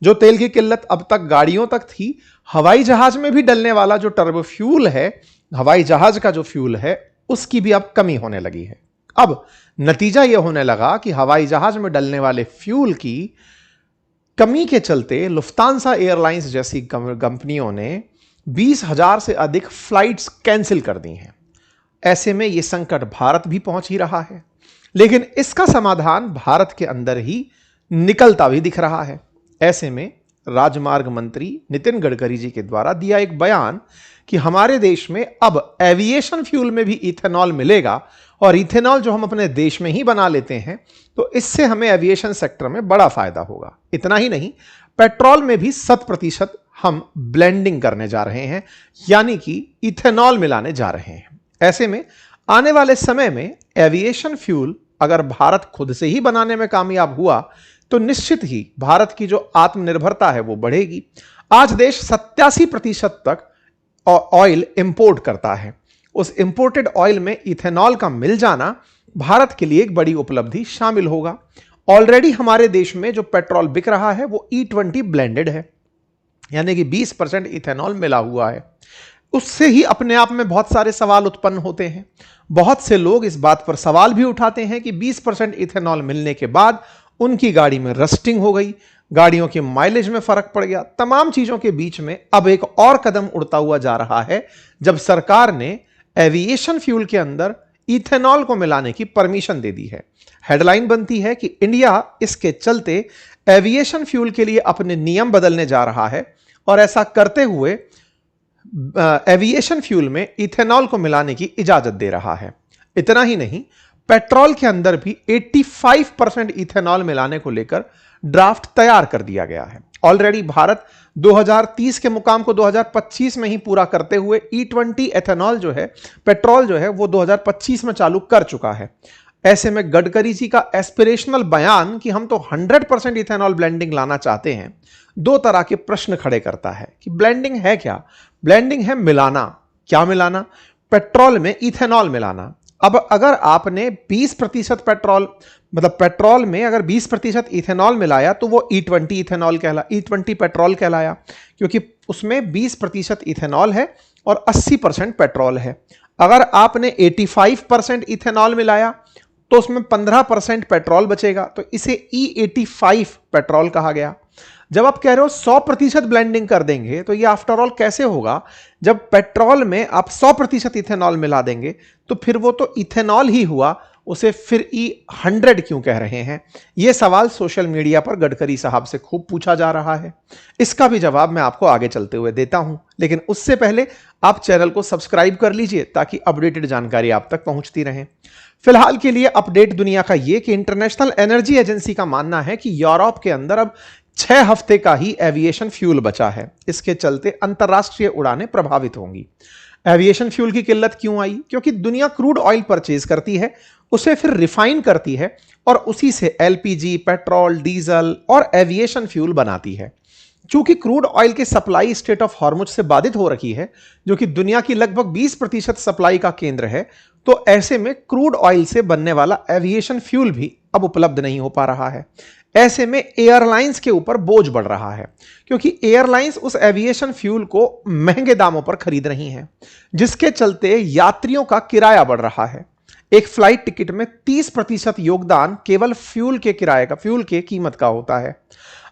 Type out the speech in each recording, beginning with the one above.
जो तेल की किल्लत अब तक गाड़ियों तक थी, हवाई जहाज में भी डलने वाला जो टर्बो फ्यूल है, हवाई जहाज का जो फ्यूल है, उसकी भी अब कमी होने लगी है। अब नतीजा यह होने लगा कि हवाई जहाज में डलने वाले फ्यूल की कमी के चलते लुफ्तांसा एयरलाइंस जैसी कंपनियों ने 20,000 से अधिक फ्लाइट्स कैंसिल कर दी हैं। ऐसे में यह संकट भारत भी पहुंच ही रहा है, लेकिन इसका समाधान भारत के अंदर ही निकलता भी दिख रहा है। ऐसे में राजमार्ग मंत्री नितिन गडकरी जी के द्वारा दिया एक बयान कि हमारे देश में अब एविएशन फ्यूल में भी इथेनॉल मिलेगा, और इथेनॉल जो हम अपने देश में ही बना लेते हैं तो इससे हमें एविएशन सेक्टर में बड़ा फायदा होगा। इतना ही नहीं, पेट्रोल में भी 100% हम ब्लेंडिंग करने जा रहे हैं, यानी कि इथेनॉल मिलाने जा रहे हैं। ऐसे में आने वाले समय में एविएशन फ्यूल अगर भारत खुद से ही बनाने में कामयाब हुआ तो निश्चित ही भारत की जो आत्मनिर्भरता है वो बढ़ेगी। आज देश 87% तक ऑयल इंपोर्ट करता है। उस इंपोर्टेड ऑयल में इथेनॉल का मिल जाना भारत के लिए एक बड़ी उपलब्धि शामिल होगा। ऑलरेडी हमारे देश में जो पेट्रोल बिक रहा है वो E20 ब्लेंडेड है, यानी कि 20% इथेनॉल मिला हुआ है। उससे ही अपने आप में बहुत सारे सवाल उत्पन्न होते हैं। बहुत से लोग इस बात पर सवाल भी उठाते हैं कि 20% इथेनॉल मिलने के बाद उनकी गाड़ी में रस्टिंग हो गई, गाड़ियों के माइलेज में फर्क पड़ गया। तमाम चीजों के बीच में अब एक और कदम उड़ता हुआ जा रहा है, जब सरकार ने एविएशन फ्यूल के अंदर इथेनॉल को मिलाने की परमिशन दे दी है। हेडलाइन बनती है कि इंडिया इसके चलते एविएशन फ्यूल के लिए अपने नियम बदलने जा रहा है, और ऐसा करते हुए एविएशन फ्यूल में इथेनॉल को मिलाने की इजाजत दे रहा है। इतना ही नहीं, पेट्रोल के अंदर भी 85% इथेनॉल मिलाने को लेकर ड्राफ्ट तैयार कर दिया गया है। ऑलरेडी भारत 2030 के मुकाम को 2025 में ही पूरा करते हुए E20 एथेनॉल जो है, पेट्रोल जो है, वो 2025 में चालू कर चुका है। ऐसे में गडकरी जी का एस्पिरेशनल बयान कि हम तो 100% इथेनॉल ब्लेंडिंग लाना चाहते हैं, दो तरह के प्रश्न खड़े करता है कि ब्लेंडिंग है क्या? ब्लेंडिंग है मिलाना। क्या मिलाना? पेट्रोल में इथेनॉल मिलाना। अब अगर आपने 20% पेट्रोल, मतलब पेट्रोल में अगर 20% इथेनॉल मिलाया तो वो E20 पेट्रोल कहलाया, क्योंकि उसमें 20% इथेनॉल है और 80% पेट्रोल है। अगर आपने 85% इथेनॉल मिलाया तो उसमें 15% पेट्रोल बचेगा, तो इसे E85 पेट्रोल कहा गया। जब आप कह रहे हो 100% ब्लेंडिंग कर देंगे, तो ये आफ्टर ऑल कैसे होगा? जब पेट्रोल में आप 100% इथेनॉल मिला देंगे तो फिर वो तो इथेनॉल ही हुआ, उसे फिर E100 क्यों कह रहे हैं? यह सवाल सोशल मीडिया पर गडकरी साहब से खूब पूछा जा रहा है। इसका भी जवाब मैं आपको आगे चलते हुए देता हूं, लेकिन उससे पहले आप चैनल को सब्सक्राइब कर लीजिए ताकि अपडेटेड जानकारी आप तक पहुंचती रहे। फिलहाल के लिए अपडेट दुनिया का यह कि इंटरनेशनल एनर्जी एजेंसी का मानना है कि यूरोप के अंदर अब 6 हफ्ते का ही एविएशन फ्यूल बचा है। इसके चलते अंतरराष्ट्रीय उड़ानें प्रभावित होंगी। एविएशन फ्यूल की किल्लत क्यों आई? क्योंकि दुनिया क्रूड ऑयल परचेज करती है, उसे फिर रिफाइन करती है और उसी से एलपीजी, पेट्रोल, डीजल और एविएशन फ्यूल बनाती है। चूंकि क्रूड ऑयल की सप्लाई स्ट्रेट ऑफ हॉर्मुज से बाधित हो रखी है, जो कि दुनिया की लगभग 20% सप्लाई का केंद्र है, तो ऐसे में क्रूड ऑयल से बनने वाला एविएशन फ्यूल भी अब उपलब्ध नहीं हो पा रहा है। ऐसे में एयरलाइंस के ऊपर बोझ बढ़ रहा है, क्योंकि एयरलाइंस उस एविएशन फ्यूल को महंगे दामों पर खरीद रही हैं, जिसके चलते यात्रियों का किराया बढ़ रहा है। एक फ्लाइट टिकट में 30% योगदान केवल फ्यूल के किराए का, फ्यूल के कीमत का होता है।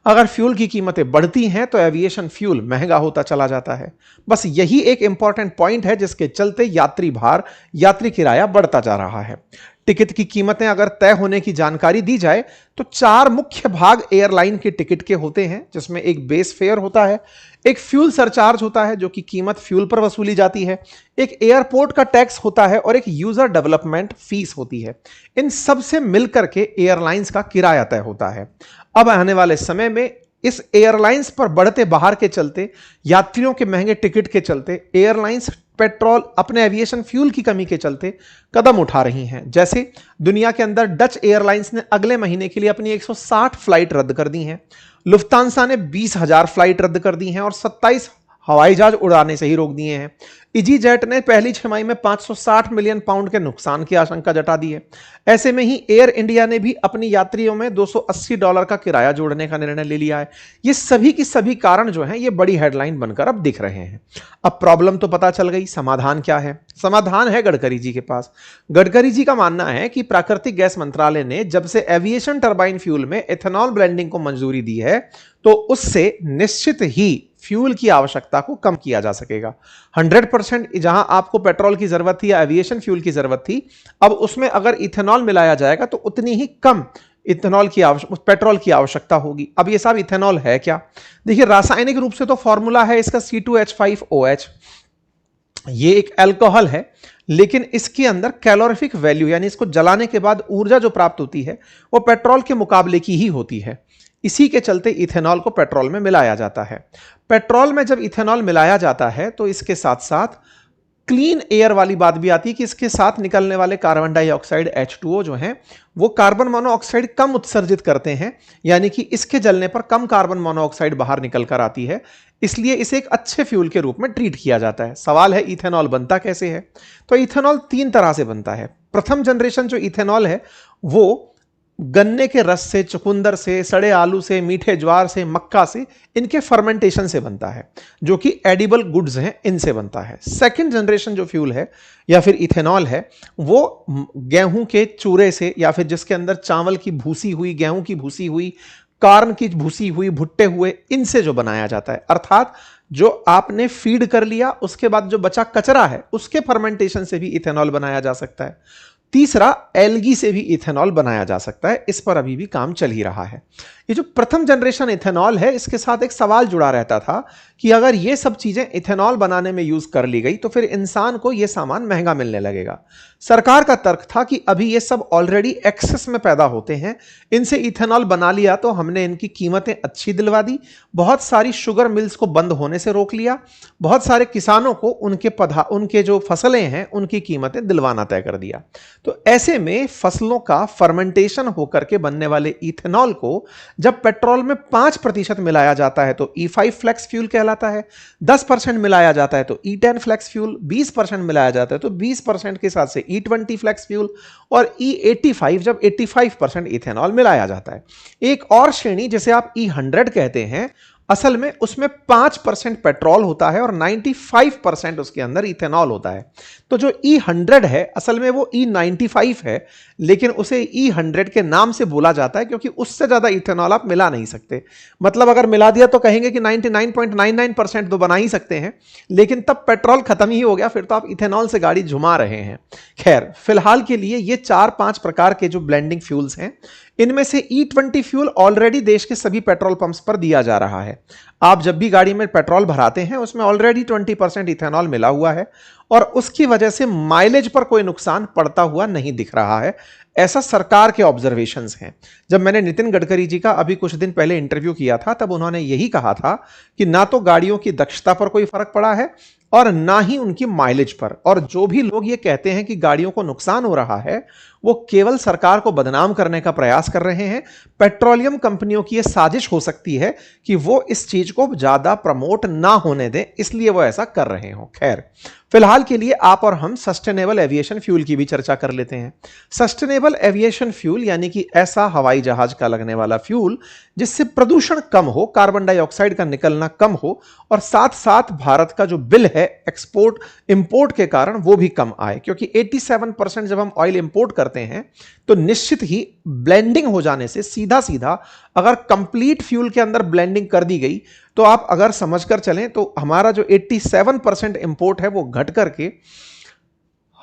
अगर फ्यूल की कीमतें बढ़ती हैं तो एविएशन फ्यूल महंगा होता चला जाता है। बस यही एक इंपॉर्टेंट पॉइंट है जिसके चलते यात्री भार, यात्री किराया बढ़ता जा रहा है। टिकट की कीमतें अगर तय होने की जानकारी दी जाए तो 4 मुख्य भाग एयरलाइन के टिकट के होते हैं, जिसमें एक बेस फेयर होता है, एक फ्यूल सरचार्ज होता है जो कि कीमत फ्यूल पर वसूली जाती है, एक एयरपोर्ट का टैक्स होता है और एक यूजर डेवलपमेंट फीस होती है। इन सब से मिलकर के एयरलाइंस का किराया तय होता है। अब आने वाले समय में इस एयरलाइंस पर बढ़ते बाहर के चलते, यात्रियों के महंगे टिकट के चलते, एयरलाइंस पेट्रोल, अपने एविएशन फ्यूल की कमी के चलते कदम उठा रही हैं। जैसे दुनिया के अंदर डच एयरलाइंस ने अगले महीने के लिए अपनी 160 फ्लाइट रद्द कर दी हैं। लुफ्तांसा ने 20,000 फ्लाइट रद्द कर दी हैं और 27 हवाई जहाज उड़ाने से ही रोक दिए हैं। इजीजेट ने पहली छमाही में 560 मिलियन पाउंड के नुकसान की आशंका जता दी है। ऐसे में ही एयर इंडिया ने भी अपनी यात्रियों में $280 का किराया जोड़ने का निर्णय ले लिया है। ये सभी की सभी कारण जो हैं ये बड़ी हेडलाइन बनकर अब दिख रहे हैं। अब प्रॉब्लम तो पता चल गई, समाधान क्या है? समाधान है गडकरी जी के पास। गडकरी जी का मानना है कि प्राकृतिक गैस मंत्रालय ने जब से एविएशन टरबाइन फ्यूल में एथेनॉल ब्लेंडिंग को मंजूरी दी है तो उससे निश्चित ही फ्यूल की आवश्यकता को कम किया जा सकेगा। 100% जहां आपको पेट्रोल की जरूरत थी या एविएशन फ्यूल की जरूरत थी, अब उसमें अगर इथेनॉल मिलाया जाएगा तो उतनी ही कम इथेनॉल की पेट्रोल की आवश्यकता होगी। अब ये सब इथेनॉल है क्या? देखिए, रासायनिक रूप से तो फॉर्मूला है इसका C2H5OH। ये एक अल्कोहल है, लेकिन इसके अंदर कैलोरीफिक वैल्यू यानी इसको जलाने के बाद ऊर्जा जो प्राप्त होती है वो पेट्रोल के मुकाबले की ही होती है। इसी के चलते इथेनॉल को पेट्रोल में मिलाया जाता है। पेट्रोल में जब इथेनॉल मिलाया जाता है तो इसके साथ साथ क्लीन एयर वाली बात भी आती है कि इसके साथ निकलने वाले कार्बन डाइऑक्साइड H2O जो हैं वो कार्बन मोनोऑक्साइड कम उत्सर्जित करते हैं, यानी कि इसके जलने पर कम कार्बन मोनोऑक्साइड बाहर निकल कर आती है। इसलिए इसे एक अच्छे फ्यूल के रूप में ट्रीट किया जाता है। सवाल है इथेनॉल बनता कैसे है? तो इथेनॉल 3 तरह से बनता है। प्रथम जनरेशन जो इथेनॉल है वो गन्ने के रस से, चुकंदर से, सड़े आलू से, मीठे ज्वार से, मक्का से, इनके फर्मेंटेशन से बनता है, जो कि एडिबल गुड्स हैं, इनसे बनता है। सेकंड जनरेशन जो फ्यूल है या फिर इथेनॉल है वो गेहूं के चूरे से या फिर जिसके अंदर चावल की भूसी हुई, गेहूं की भूसी हुई, कार्न की भूसी हुई, भुट्टे हुए, इनसे जो बनाया जाता है। अर्थात जो आपने फीड कर लिया उसके बाद जो बचा कचरा है उसके फर्मेंटेशन से भी इथेनॉल बनाया जा सकता है। तीसरा, एल्गी से भी इथेनॉल बनाया जा सकता है। इस पर अभी भी काम चल ही रहा है। ये जो प्रथम जनरेशन इथेनॉल है इसके साथ एक सवाल जुड़ा रहता था कि अगर ये सब चीजें इथेनॉल बनाने में यूज कर ली गई तो फिर इंसान को ये सामान महंगा मिलने लगेगा। सरकार का तर्क था कि अभी ये सब ऑलरेडी एक्सेस में पैदा होते हैं, इनसे इथेनॉल बना लिया तो हमने इनकी कीमतें अच्छी दिलवा दी, बहुत सारी शुगर मिल्स को बंद होने से रोक लिया, बहुत सारे किसानों को उनके जो फसलें हैं उनकी कीमतें दिलवाना तय कर दिया। तो ऐसे में फसलों का फर्मेंटेशन होकर के बनने वाले इथेनॉल को जब पेट्रोल में 5% मिलाया जाता है तो E5 फ्लेक्स फ्यूल कहलाता है, 10% मिलाया जाता है तो E10 फ्लेक्स फ्यूल, 20% मिलाया जाता है तो 20% के साथ से E20 फ्लेक्स फ्यूल और E85 जब 85% इथेनॉल मिलाया जाता है। एक और श्रेणी जिसे आप E100 कहते हैं, असल में उसमें 5% पेट्रोल होता है और 95% उसके अंदर इथेनॉल होता है। तो जो E100 है असल में वो E95 है, लेकिन उसे E100 के नाम से बोला जाता है क्योंकि उससे ज्यादा इथेनॉल आप मिला नहीं सकते। मतलब अगर मिला दिया तो कहेंगे कि 99.99% तो बना ही सकते हैं, लेकिन तब पेट्रोल खत्म ही हो गया, फिर तो आप इथेनॉल से गाड़ी झुमा रहे हैं। खैर, फिलहाल के लिए ये 4-5 प्रकार के जो ब्लेंडिंग फ्यूल्स हैं, इनमें से E20 फ्यूल ऑलरेडी देश के सभी पेट्रोल पंप्स पर दिया जा रहा है। आप जब भी गाड़ी में पेट्रोल भराते हैं उसमें ऑलरेडी 20% इथेनॉल मिला हुआ है और उसकी वजह से माइलेज पर कोई नुकसान पड़ता हुआ नहीं दिख रहा है, ऐसा सरकार के ऑब्जर्वेशंस हैं। जब मैंने नितिन गडकरी जी का अभी कुछ दिन पहले इंटरव्यू किया था तब उन्होंने यही कहा था कि ना तो गाड़ियों की दक्षता पर कोई फर्क पड़ा है और ना ही उनकी माइलेज पर। और जो भी लोग ये कहते हैं कि गाड़ियों को नुकसान हो रहा है वो केवल सरकार को बदनाम करने का प्रयास कर रहे हैं। पेट्रोलियम कंपनियों की यह साजिश हो सकती है कि वो इस चीज को ज्यादा प्रमोट ना होने दें, इसलिए वो ऐसा कर रहे हो। खैर, फिलहाल के लिए आप और हम सस्टेनेबल एविएशन फ्यूल की भी चर्चा कर लेते हैं। सस्टेनेबल एविएशन फ्यूल यानी कि ऐसा हवाई जहाज का लगने वाला फ्यूल जिससे प्रदूषण कम हो, कार्बन डाइऑक्साइड का निकलना कम हो और साथ साथ भारत का जो बिल है एक्सपोर्ट इंपोर्ट के कारण वो भी कम आए, क्योंकि 87% जब हम ऑयल इंपोर्ट करते हैं तो निश्चित ही ब्लेंडिंग हो जाने से सीधा सीधा अगर कंप्लीट फ्यूल के अंदर ब्लेंडिंग कर दी गई तो आप अगर समझकर चलें तो हमारा जो 87% इंपोर्ट है वो घट करके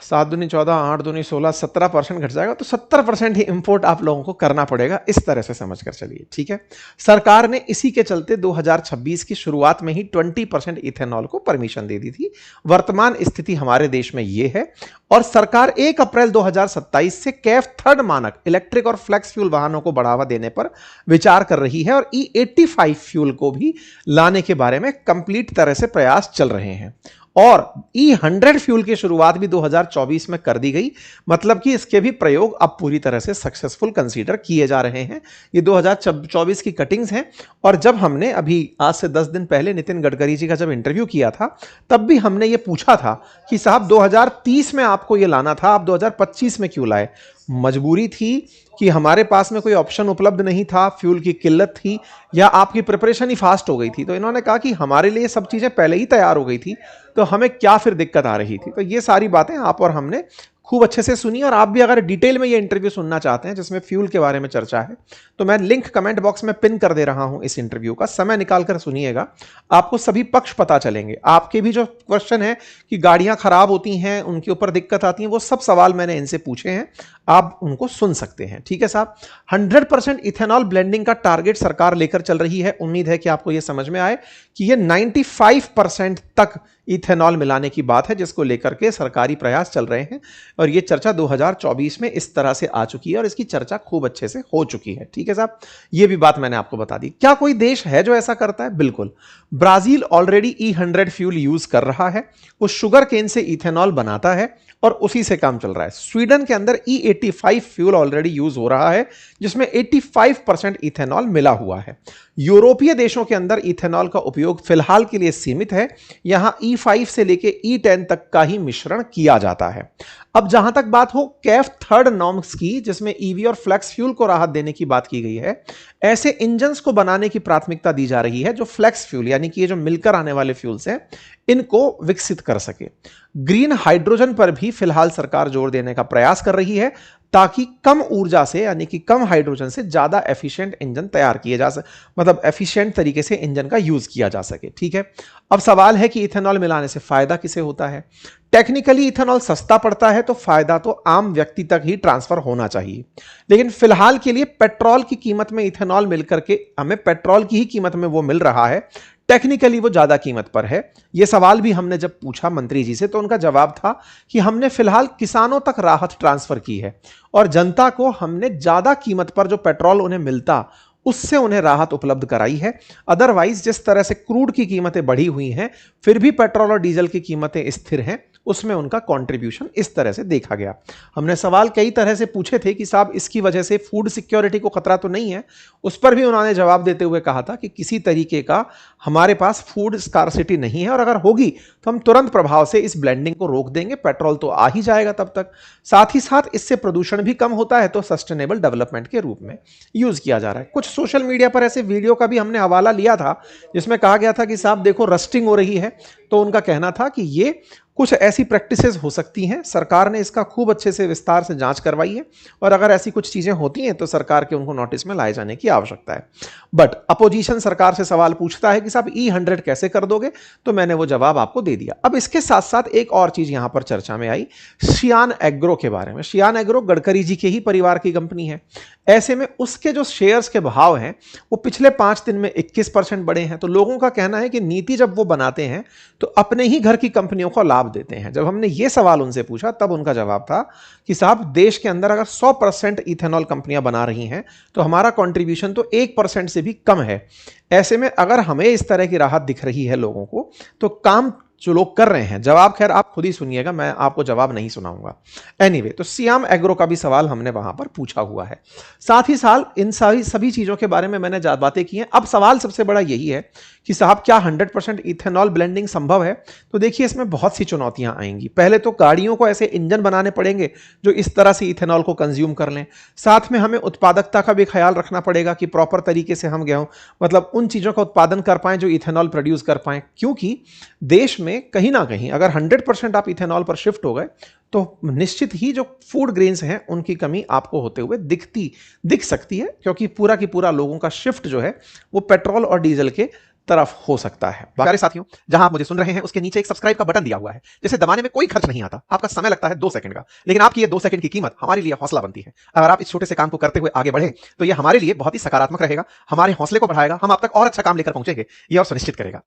7 दूनी 14, 8 दूनी 16, 17% घट जाएगा। तो 70% ही इंपोर्ट आप लोगों को करना पड़ेगा, इस तरह से समझकर चलिए। ठीक है, सरकार ने इसी के चलते 2026 की शुरुआत में ही 20% इथेनॉल को परमिशन दे दी थी। वर्तमान स्थिति हमारे देश में यह है और सरकार 1 अप्रैल 2027 से कैफ थर्ड मानक इलेक्ट्रिक और फ्लेक्स फ्यूल वाहनों को बढ़ावा देने पर विचार कर रही है और E85 फ्यूल को भी लाने के बारे में कंप्लीट तरह से प्रयास चल रहे हैं। और E100 फ्यूल की शुरुआत भी 2024 में कर दी गई, मतलब कि इसके भी प्रयोग अब पूरी तरह से सक्सेसफुल कंसीडर किए जा रहे हैं। ये 2024 की कटिंग्स हैं। और जब हमने अभी आज से 10 दिन पहले नितिन गडकरी जी का जब इंटरव्यू किया था, तब भी हमने ये पूछा था कि साहब 2030 में आपको ये लाना था, आप 2025 में क्यों लाए? मजबूरी थी कि हमारे पास में कोई ऑप्शन उपलब्ध नहीं था, फ्यूल की किल्लत थी, या आपकी प्रिपरेशन ही फास्ट हो गई थी। तो इन्होंने कहा कि हमारे लिए सब चीजें पहले ही तैयार हो गई थी, तो हमें क्या फिर दिक्कत आ रही थी। तो ये सारी बातें आप और हमने खूब अच्छे से सुनी। और आप भी अगर डिटेल में ये इंटरव्यू सुनना चाहते हैं जिसमें फ्यूल के बारे में चर्चा है, तो मैं लिंक कमेंट बॉक्स में पिन कर दे रहा हूं इस इंटरव्यू का, समय निकालकर सुनिएगा, आपको सभी पक्ष पता चलेंगे। आपके भी जो क्वेश्चन है कि गाड़ियां खराब होती हैं, उनके ऊपर दिक्कत आती है, वो सब सवाल मैंने इनसे पूछे हैं, आप उनको सुन सकते हैं। ठीक है साहब, 100% इथेनॉल ब्लेंडिंग का टारगेट सरकार लेकर चल रही है। उम्मीद है कि आपको यह समझ में आए कि यह 95% तक इथेनॉल मिलाने की बात है, जिसको लेकर के सरकारी प्रयास चल रहे हैं। और यह चर्चा 2024 में इस तरह से आ चुकी है और इसकी चर्चा खूब अच्छे से हो चुकी है। ठीक है साहब, यह भी बात मैंने आपको बता दी। क्या कोई देश है जो ऐसा करता है? बिल्कुल, Brazil already E100 fuel use कर रहा है, वो शुगर केन से इथेनॉल बनाता है और उसी से काम चल रहा है। स्वीडन के अंदर E85 फ्यूल ऑलरेडी यूज हो रहा है, जिसमें 85% इथेनॉल मिला हुआ है। यूरोपीय देशों के अंदर इथेनॉल का उपयोग फिलहाल के लिए सीमित है, यहां E5 से लेके E10 तक का ही मिश्रण किया जाता है। अब जहां तक बात हो कैफ थर्ड नॉर्म्स की, जिसमें ईवी और फ्लेक्स फ्यूल को राहत देने की बात की गई है, ऐसे इंजन्स को बनाने की प्राथमिकता दी जा रही है जो फ्लेक्स फ्यूल यानी कि ये जो मिलकर आने वाले फ्यूल्स हैं, इनको विकसित कर सके। ग्रीन हाइड्रोजन पर भी फिलहाल सरकार जोर देने का प्रयास कर रही है, ताकि कम ऊर्जा से यानी कि कम हाइड्रोजन से ज्यादा एफिशिएंट इंजन तैयार किए जा सके, मतलब एफिशिएंट तरीके से इंजन का यूज किया जा सके। ठीक है, अब सवाल है कि इथेनॉल मिलाने से फायदा किसे होता है? टेक्निकली इथेनॉल सस्ता पड़ता है, तो फायदा तो आम व्यक्ति तक ही ट्रांसफर होना चाहिए। लेकिन फिलहाल के लिए पेट्रोल की कीमत में इथेनॉल मिलकर के हमें पेट्रोल की ही कीमत में वो मिल रहा है, टेक्निकली वो ज्यादा कीमत पर है। यह सवाल भी हमने जब पूछा मंत्री जी से, तो उनका जवाब था कि हमने फिलहाल किसानों तक राहत ट्रांसफर की है और जनता को हमने ज्यादा कीमत पर जो पेट्रोल उन्हें मिलता उससे उन्हें राहत उपलब्ध कराई है। अदरवाइज जिस तरह से क्रूड की कीमतें बढ़ी हुई हैं, फिर भी पेट्रोल और डीजल की कीमतें स्थिर हैं, उसमें उनका कंट्रीब्यूशन इस तरह से देखा गया। हमने सवाल कई तरह से पूछे थे कि साहब इसकी वजह से फूड सिक्योरिटी को खतरा तो नहीं है? उस पर भी उन्होंने जवाब देते हुए कहा था कि किसी तरीके का हमारे पास फूड स्कार्सिटी नहीं है, और अगर होगी तो हम तुरंत प्रभाव से इस ब्लेंडिंग को रोक देंगे, पेट्रोल तो आ ही जाएगा तब तक। साथ ही साथ इससे प्रदूषण भी कम होता है, तो सस्टेनेबल डेवलपमेंट के रूप में यूज किया जा रहा है। कुछ सोशल मीडिया पर ऐसे वीडियो का भी हमने हवाला लिया था जिसमें कहा गया था कि साहब देखो रस्टिंग हो रही है, तो उनका कहना था कि ये कुछ ऐसी प्रैक्टिसेस हो सकती हैं। सरकार ने इसका खूब अच्छे से विस्तार से जांच करवाई है, और अगर ऐसी कुछ चीजें होती हैं तो सरकार के उनको नोटिस में लाए जाने की आवश्यकता है। बट अपोजिशन सरकार से सवाल पूछता है कि साहब E100 कैसे कर दोगे, तो मैंने वो जवाब आपको दे दिया। अब इसके साथ साथ एक और चीज यहां पर चर्चा में आई, शियान एग्रो के बारे में। शियान एग्रो गडकरी जी के ही परिवार की कंपनी है, ऐसे में उसके जो शेयर्स के भाव हैं वो पिछले 5 दिन में 21% बढ़े हैं। तो लोगों का कहना है कि नीति जब वो बनाते हैं तो अपने ही घर की कंपनियों को लाभ देते हैं। जब हमने ये सवाल उनसे पूछा, तब उनका जवाब था कि साहब देश के अंदर अगर 100% इथेनॉल कंपनियां बना रही हैं, तो हमारा कंट्रीब्यूशन तो 1% से भी कम है। ऐसे में अगर हमें इस तरह की राहत दिख रही है लोगों को, तो काम जो लोग कर रहे हैं, जवाब खैर आप खुद ही सुनिएगा, मैं आपको जवाब नहीं सुनाऊंगा। एनीवे, तो सियाम एग्रो का भी सवाल हमने वहां पर पूछा हुआ है। साथ ही साथ इन सभी चीजों के बारे में मैंने बातें की हैं। अब सवाल सबसे बड़ा यही है कि साहब क्या 100% इथेनॉल ब्लेंडिंग संभव है? तो देखिए इसमें बहुत सी चुनौतियां आएंगी। पहले तो गाड़ियों को ऐसे इंजन बनाने पड़ेंगे जो इस तरह से इथेनॉल को कंज्यूम कर लें। साथ में हमें उत्पादकता का भी ख्याल रखना पड़ेगा कि प्रॉपर तरीके से हम गेहूं मतलब उन चीजों का उत्पादन कर पाएं जो इथेनॉल प्रोड्यूस कर पाएं, क्योंकि देश में कहीं ना कहीं अगर 100% आप इथेनॉल पर शिफ्ट हो गए तो निश्चित ही जो फूड ग्रेन्स हैं उनकी कमी आपको होते हुए दिख सकती है, क्योंकि पूरा की पूरा लोगों का शिफ्ट जो है वो पेट्रोल और डीजल के तरफ हो सकता है। प्यारे साथियों, जहां आप मुझे सुन रहे हैं उसके नीचे एक सब्सक्राइब का बटन दिया हुआ है, जिसे दबाने में कोई खर्च नहीं आता, आपका समय लगता है 2 सेकंड का, लेकिन आपकी ये 2 सेकंड की कीमत हमारे लिए हौसला बनती है। अगर आप इस छोटे से काम को करते हुए आगे बढ़े तो ये हमारे लिए बहुत ही सकारात्मक रहेगा, हमारे हौसले को बढ़ाएगा, हम आप तक और अच्छा काम लेकर पहुंचेंगे, ये और सुनिश्चित करेगा।